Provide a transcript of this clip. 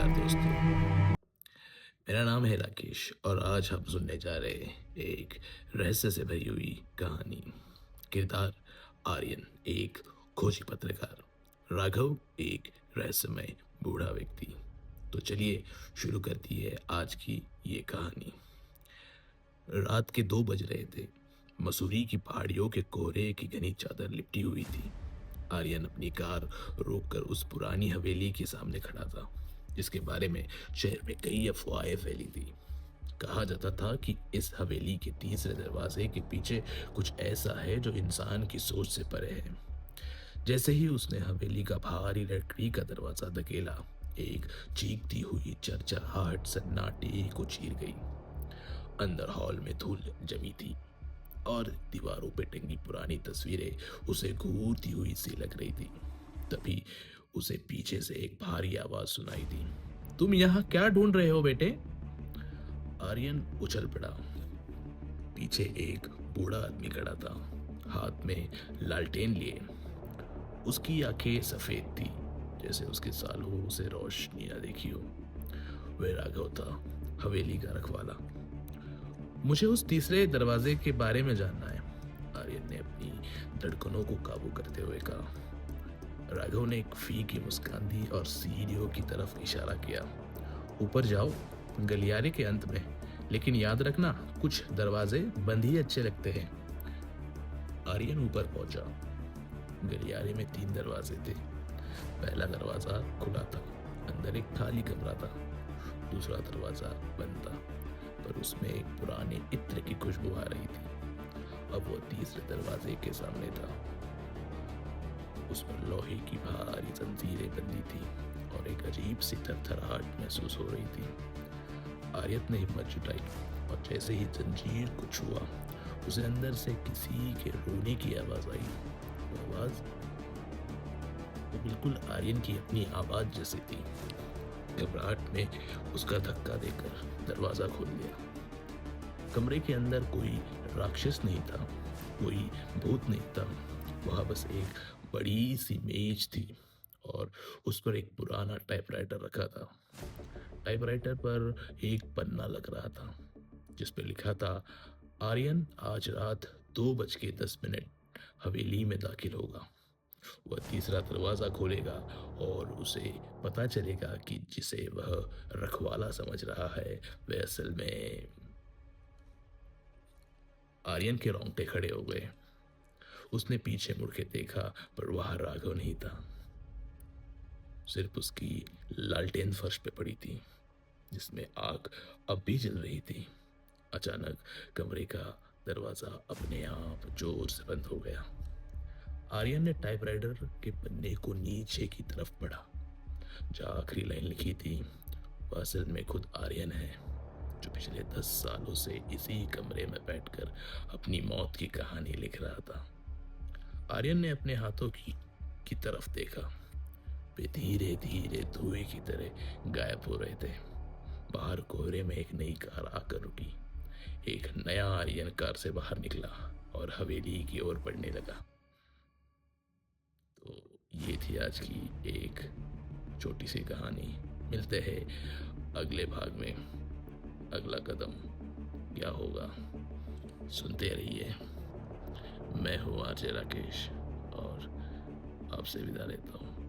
नमस्कार दोस्तों, मेरा नाम है राकेश और आज हम सुनने जा रहे हैं एक रहस्य से भरी हुई कहानी। किरदार आर्यन एक खोजी पत्रकार, राघव एक रहस्यमय बूढ़ा व्यक्ति। तो चलिए शुरू करती है आज की ये कहानी। रात के 2 बज रहे थे। मसूरी की पहाड़ियों के कोहरे की घनी चादर लिपटी हुई थी। आर्यन अपनी कार रोककर उस पुरानी हवेली के सामने खड़ा था, जिसके बारे में शहर में कई अफवाहें फैली थी। कहा जाता था कि इस हवेली के तीसरे दरवाजे के पीछे कुछ ऐसा है जो इंसान की सोच से परे है। जैसे ही उसने हवेली का भारी लकड़ी का दरवाजा धकेला, एक चीखती हुई चरचराहट सन्नाटे को चीर गई। अंदर हॉल में धूल जमी थी और दीवारों पे टंगी पुरानी तस्वीरें उसे घूरती हुई सी लग रही थी। तभी उसे पीछे से एक भारी आवाज सुनाई दी। तुम यहाँ क्या ढूंढ रहे हो बेटे? आर्यन उछल पड़ा। पीछे एक बूढ़ा आदमी खड़ा था, हाथ में लालटेन लिए। उसकी आंखें सफेद थी, जैसे उसके सालों से रोशनी न देखी हो। वह राघव था, हवेली का रखवाला। मुझे उस तीसरे दरवाजे के बारे में जानना है, आर्यन ने अपनी धड़कनों को काबू करते हुए कहा। राघव ने एक फीकी मुस्कान दी और सीढ़ियों की तरफ इशारा किया। ऊपर जाओ, गलियारे के अंत में, लेकिन याद रखना कुछ दरवाजे बंद ही अच्छे लगते हैं। आर्यन ऊपर पहुंचा। गलियारे में 3 दरवाजे थे। पहला दरवाजा खुला था, अंदर एक खाली कमरा था। दूसरा दरवाजा बंद था, पर उसमें एक पुराने इत्र की खुशबू आ रही थी। अब वो तीसरे दरवाजे के सामने था। उस पर लोहे की भारी जंजीरें बंधी थी और एक अजीब सी थरथराहट महसूस हो रही थी। आर्यन ने हिम्मत जुटाई और जैसे ही जंजीर को छुआ, उसे अंदर से किसी के रोने की आवाज आई। वो आवाज वो बिल्कुल आर्यन की अपनी आवाज जैसी थी। घबराहट में उसका धक्का देकर दरवाजा खोल दिया। कमरे के अंदर कोई राक्षस नहीं था, कोई भूत नहीं था। वहां बस एक बड़ी सी मेज थी और उस पर एक पुराना टाइपराइटर रखा था। टाइपराइटर पर एक पन्ना लग रहा था, जिस पर लिखा था, आर्यन आज रात 2:10 हवेली में दाखिल होगा। वह तीसरा दरवाजा खोलेगा और उसे पता चलेगा कि जिसे वह रखवाला समझ रहा है, वह असल में। आर्यन के रोंगटे खड़े हो गए। उसने पीछे मुड़ के देखा, पर वहां राघव नहीं था। सिर्फ उसकी लालटेन फर्श पे पड़ी थी, जिसमें आग अब भी जल रही थी। अचानक कमरे का दरवाजा अपने आप जोर से बंद हो गया। आर्यन ने टाइपराइटर के पन्ने को नीचे की तरफ पढ़ा। जहाँ आखिरी लाइन लिखी थी, वह असल में खुद आर्यन है, जो पिछले 10 सालों से इसी कमरे में बैठकर अपनी मौत की कहानी लिख रहा था। आर्यन ने अपने हाथों की तरफ देखा। वे धीरे धीरे धुएं की तरह गायब हो रहे थे। बाहर कोहरे में एक नई कार आकर रुकी। एक नया आर्यन कार से बाहर निकला और हवेली की ओर बढ़ने लगा। तो ये थी आज की एक छोटी सी कहानी। मिलते हैं अगले भाग में। अगला कदम क्या होगा, सुनते रहिए। मैं हूँ आरजे राकेश और आपसे विदा लेता हूँ।